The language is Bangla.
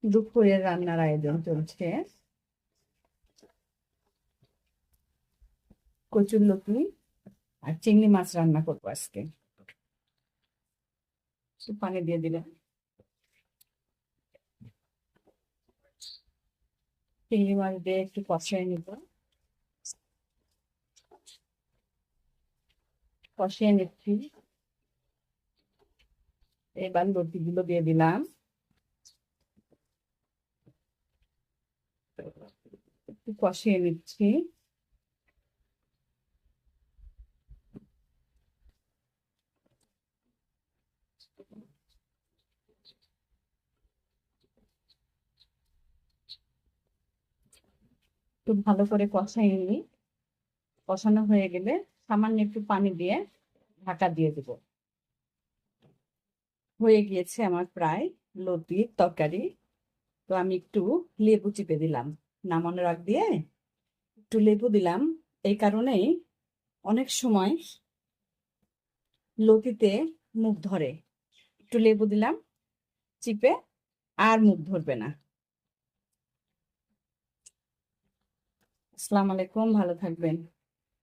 দুপুরের রান্নার আয়োজন চলছে। কচুরলতি আর চিংড়ি মাছ রান্না করবো আজকে। একটু পানি দিয়ে দিলাম। চিংড়ি মাছ দিয়ে একটু কষিয়ে নিব। কষিয়ে নিচ্ছি। এবার লতিগুলো দিয়ে দিলাম। একটু কষিয়ে নিচ্ছি। একটু ভালো করে কষাই নিই। কষানো হয়ে গেলে সামান্য একটু পানি দিয়ে ঢাকা দিয়ে দেব। হয়ে গিয়েছে আমার প্রায় লতির তরকারি। তো আমি একটু লেবু চিপে দিলাম নামানোর আগ দিয়ে। একটু লেবু দিলাম এই কারণেই অনেক সময় লতিতে মুখ ধরে। একটু লেবু দিলাম চিপে, আর মুখ ধরবে না। আসসালামু আলাইকুম, ভালো থাকবেন।